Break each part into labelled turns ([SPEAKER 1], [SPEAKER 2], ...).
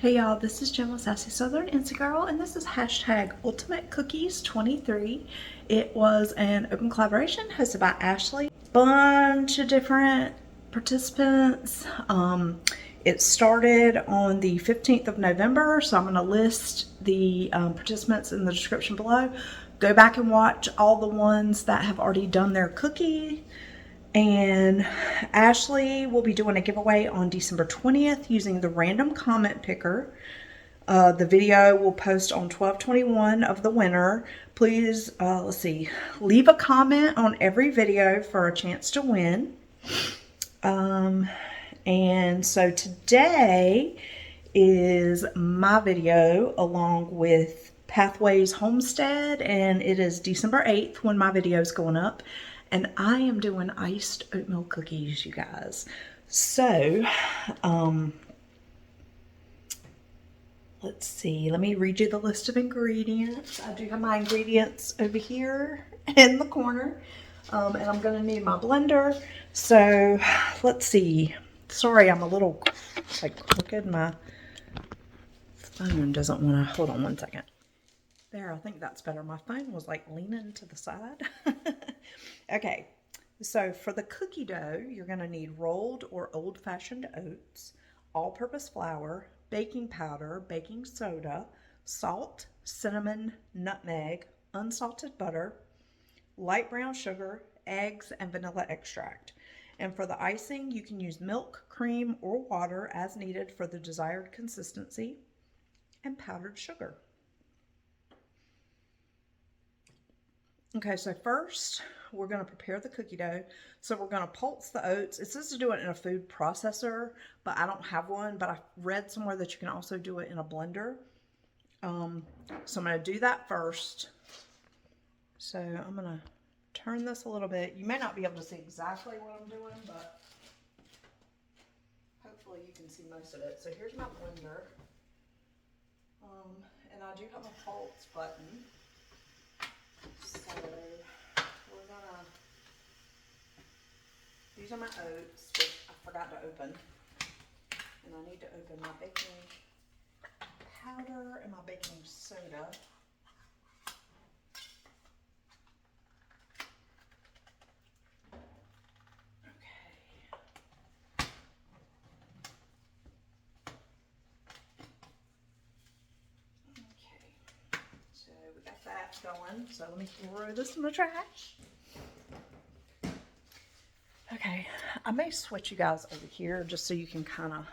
[SPEAKER 1] Hey y'all, this is Gemma Sassy Southern Insta Girl, and this is hashtag Ultimate Cookies 23. It was an open collaboration hosted by Ashley. Bunch of different participants. It started on the 15th of November, so I'm going to list the participants in the description below. Go back and watch all the ones that have already done their cookie. And Ashley will be doing a giveaway on December 20th using the random comment picker. The video will post on 12/21 of the winner. Please, leave a comment on every video for a chance to win. And so today is my video along with Pathways Homestead, and it is December 8th when my video is going up. And I am doing iced oatmeal cookies, you guys. So, let's see. Let me read you the list of ingredients. I do have my ingredients over here in the corner. And I'm going to need my blender. So, let's see. Sorry, I'm a little, crooked. My phone doesn't want to. Hold on one second. There, I think that's better. My phone was leaning to the side. Okay, so for the cookie dough, you're going to need rolled or old-fashioned oats, all-purpose flour, baking powder, baking soda, salt, cinnamon, nutmeg, unsalted butter, light brown sugar, eggs, and vanilla extract. And for the icing, you can use milk, cream, or water as needed for the desired consistency, and powdered sugar. Okay, so first we're going to prepare the cookie dough. So we're going to pulse the oats. It says to do it in a food processor, but I don't have one, but I read somewhere that you can also do it in a blender. So I'm going to do that first. So I'm going to turn this a little bit. You may not be able to see exactly what I'm doing, but hopefully you can see most of it. So here's my blender. And I do have a pulse button. So we're gonna, these are my oats, which I forgot to open. And I need to open my baking powder and my baking soda. Going, so let me throw this in the trash. Okay, I may switch you guys over here just so you can kind of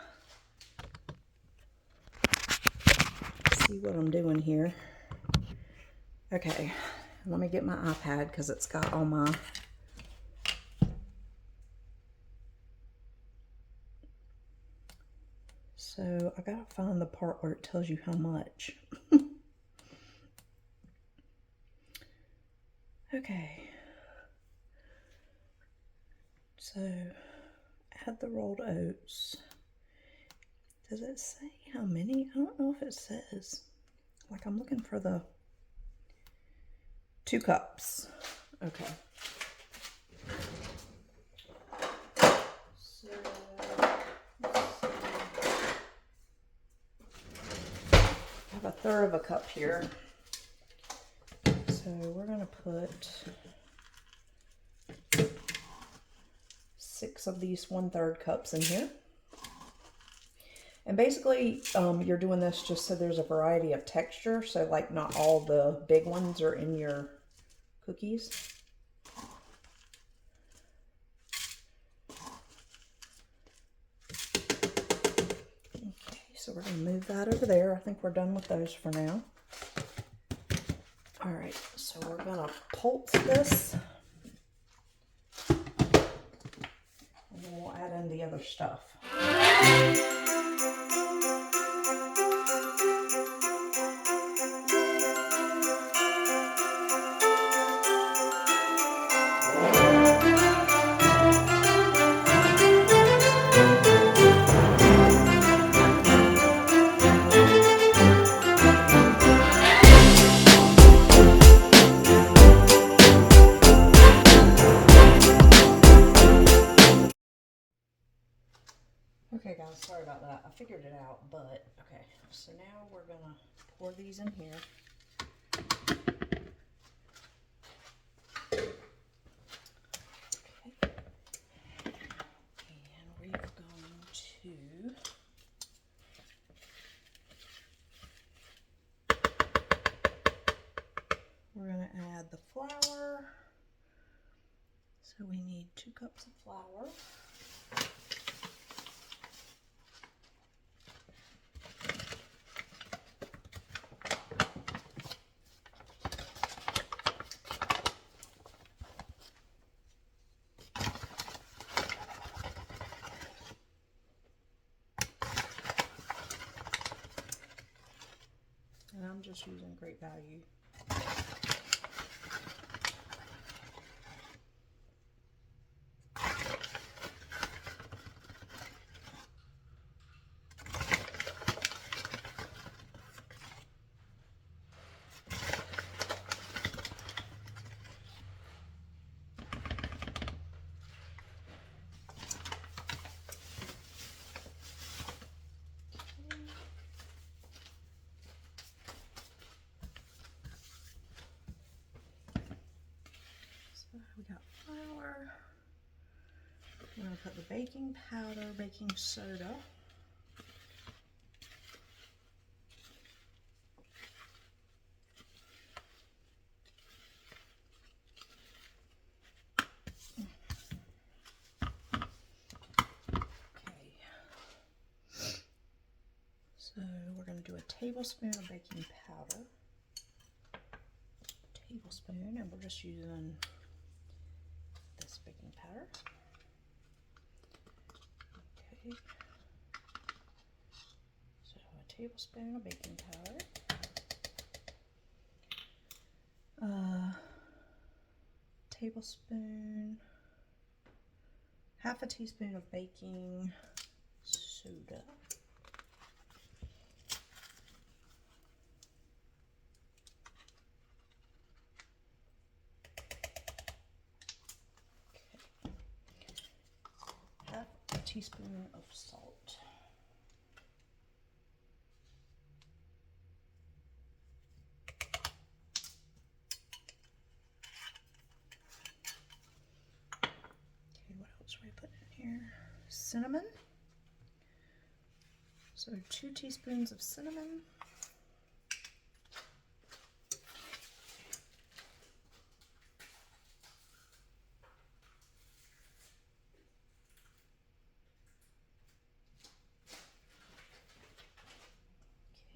[SPEAKER 1] see what I'm doing here. Okay, let me get my iPad because it's got all my so I gotta find the part where it tells you how much. Okay, so add the rolled oats. Does it say how many? I don't know if it says. I'm looking for the 2 cups. Okay. So, let's see. I have 1/3 of a cup here. So we're going to put 6 of these 1/3 cups in here. And basically, you're doing this just so there's a variety of texture. So not all the big ones are in your cookies. Okay, so we're going to move that over there. I think we're done with those for now. All right, so we're gonna pulse this, and then we'll add in the other stuff. Okay guys, sorry about I figured it out, but okay. So now we're gonna pour these in here. Okay. And we're going to add the flour. So we need 2 cups of flour. And I'm just using Great Value. We got flour. We're going to put the baking powder, baking soda. Okay. So we're going to do a tablespoon of baking powder. Tablespoon, and we're just using this baking powder. Okay, so a tablespoon of baking powder, tablespoon, half a teaspoon of baking soda. Teaspoon of salt. Okay, what else are we putting in here? Cinnamon. So 2 teaspoons of cinnamon.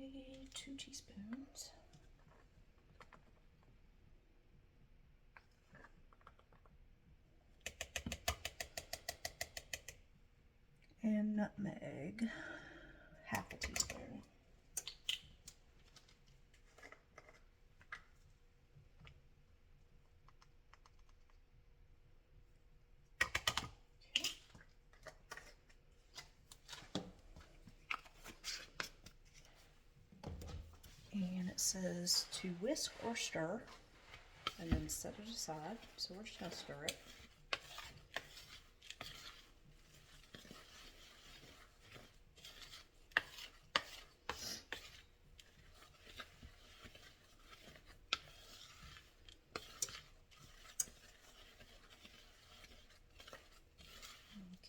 [SPEAKER 1] Okay, 2 teaspoons. And nutmeg, half a teaspoon. And it says to whisk or stir and then set it aside. So we're just going to stir it.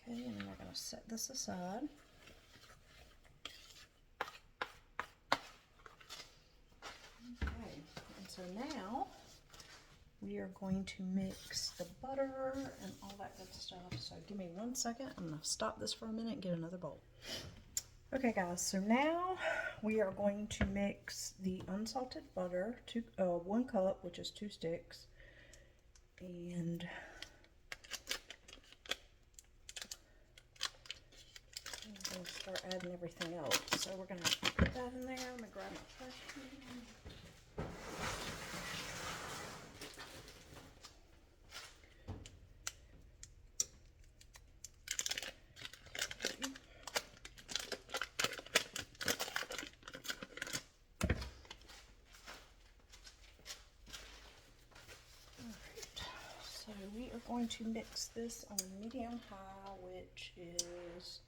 [SPEAKER 1] Okay, and then we're going to set this aside. Okay, and so now we are going to mix the butter and all that good stuff. So give me 1 second. I'm going to stop this for a minute and get another bowl. Okay guys, so now we are going to mix the unsalted butter, 1 cup, which is 2 sticks, and I'm going to start adding everything else. So we're going to put that in there. I'm going to grab my trash can. So we are going to mix this on medium high, which is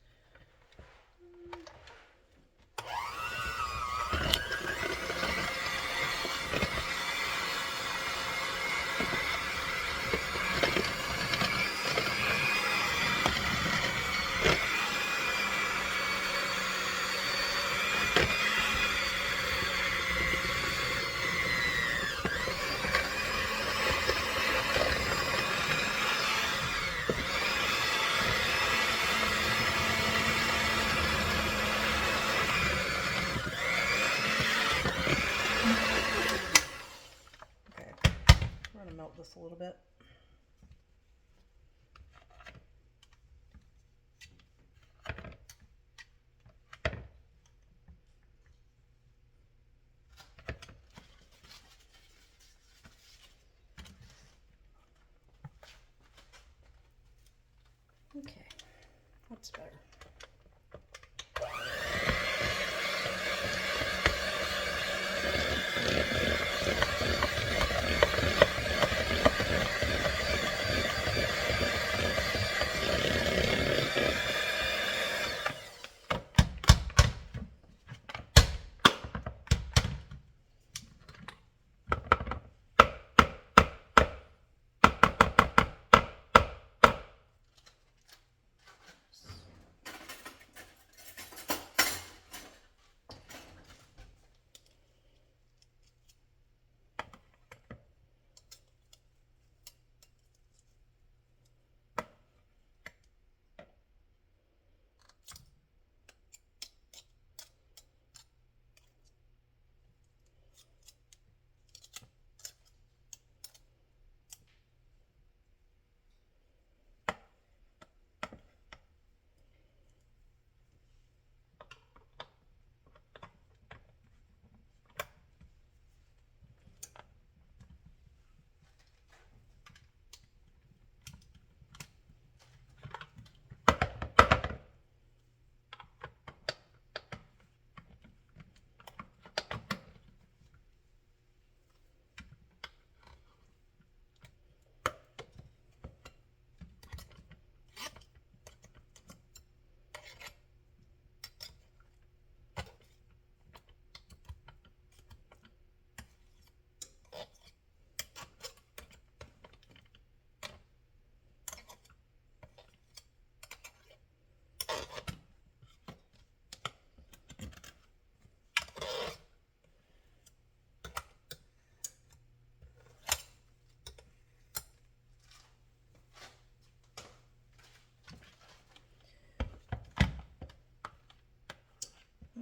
[SPEAKER 1] this a little bit. Okay, that's better.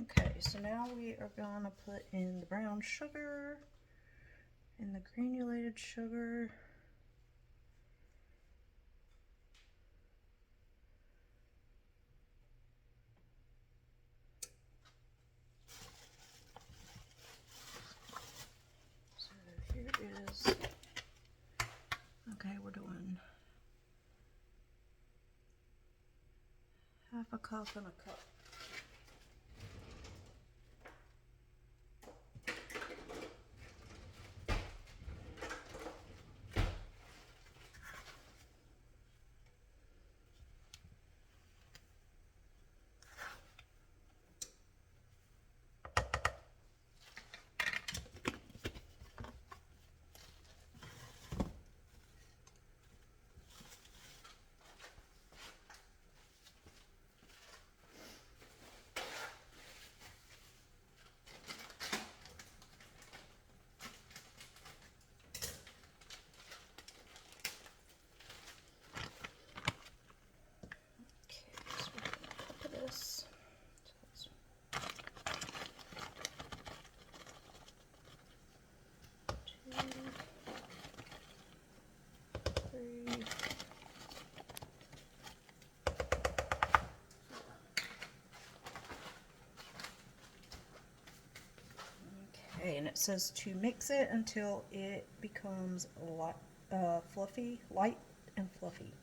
[SPEAKER 1] Okay, so now we are going to put in the brown sugar and the granulated sugar. So here is, okay, we're doing half a cup and a cup. Okay, and it says to mix it until it becomes fluffy, light and fluffy.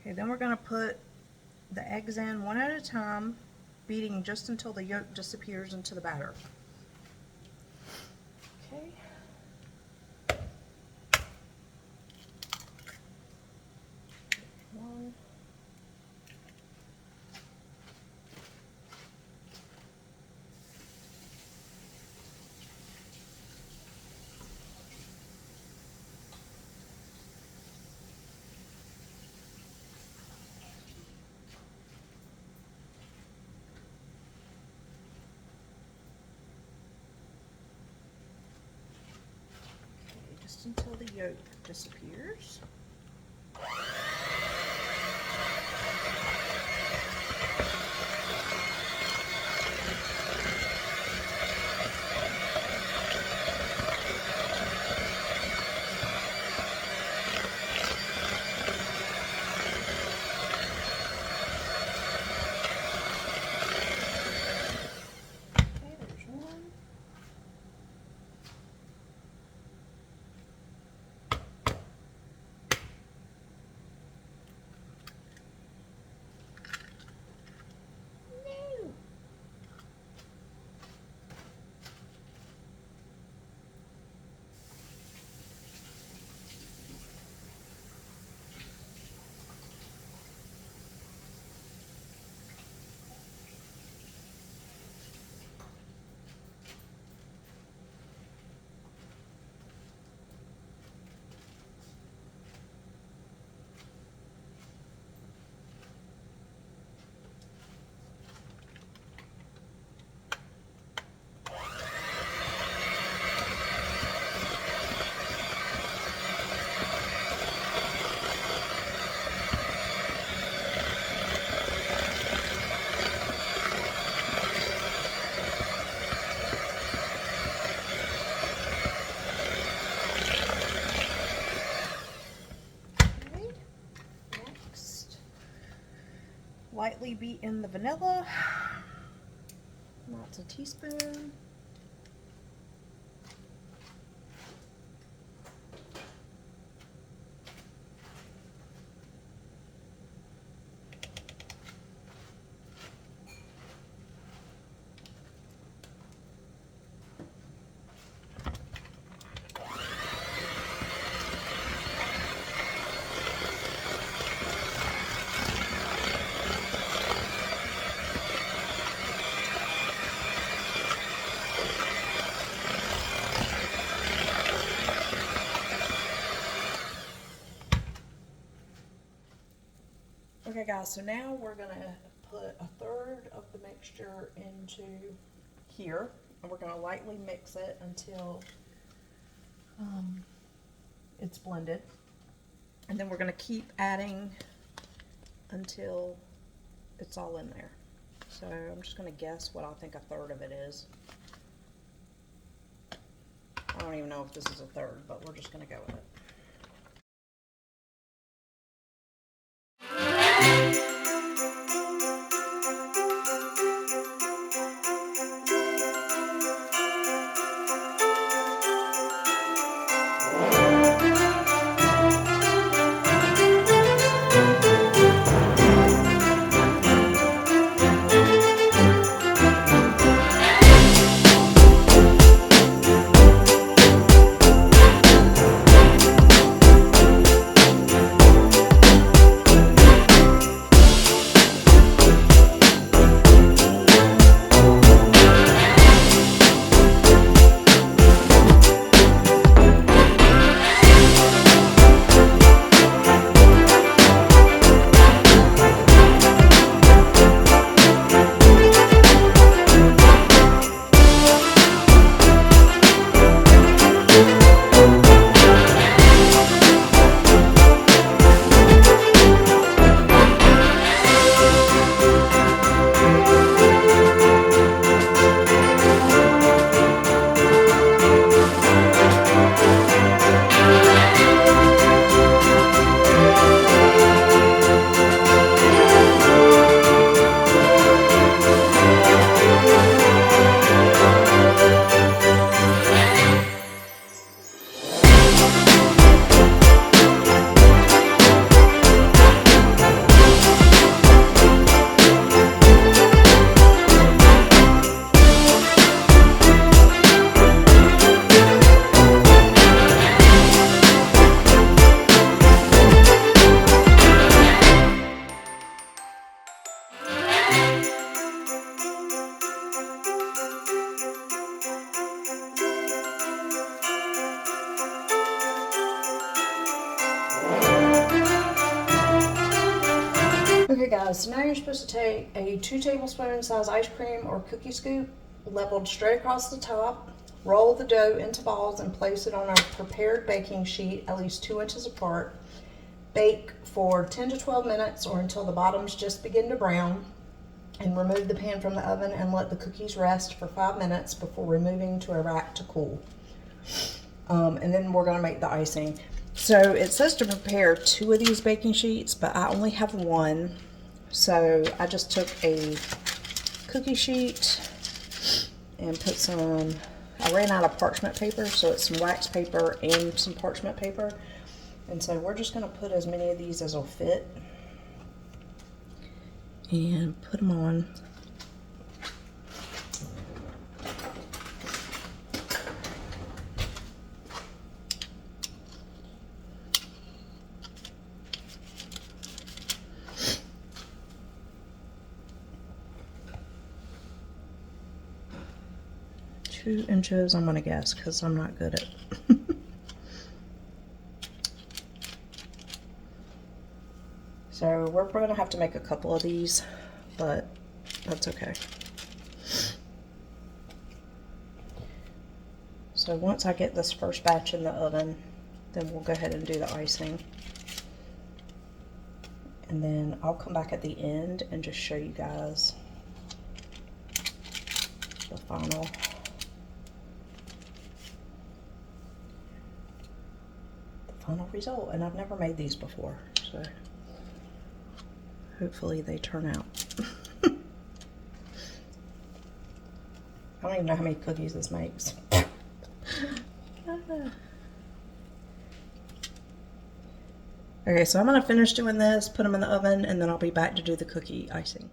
[SPEAKER 1] Okay, then we're going to put the eggs in one at a time, beating just until the yolk disappears into the batter. Okay. One. Just until the yolk disappears. Okay, there's one. Lightly beat in the vanilla, that's a teaspoon. Okay guys, so now we're going to put a third of the mixture into here, and we're going to lightly mix it until it's blended, and then we're going to keep adding until it's all in there. So I'm just going to guess what I think a third of it is. I don't even know if this is a third, but we're just going to go with it. guys, so now you're supposed to take a 2 tablespoon size ice cream or cookie scoop, leveled straight across the top, roll the dough into balls and place it on a prepared baking sheet at least 2 inches apart. Bake for 10 to 12 minutes or until the bottoms just begin to brown, and remove the pan from the oven and let the cookies rest for 5 minutes before removing to a rack to cool. And then we're going to make the icing. So it says to prepare 2 of these baking sheets, but I only have 1. So I just took a cookie sheet and put some, I ran out of parchment paper, so it's some wax paper and some parchment paper. And so we're just going to put as many of these as will fit and put them on. Two inches, I'm going to guess, because I'm not good at So we're going to have to make a couple of these, but that's okay. So once I get this first batch in the oven, then we'll go ahead and do the icing. And then I'll come back at the end and just show you guys the final. Final result. And I've never made these before, so hopefully they turn out. I don't even know how many cookies this makes. Okay, so I'm going to finish doing this, put them in the oven, and then I'll be back to do the cookie icing.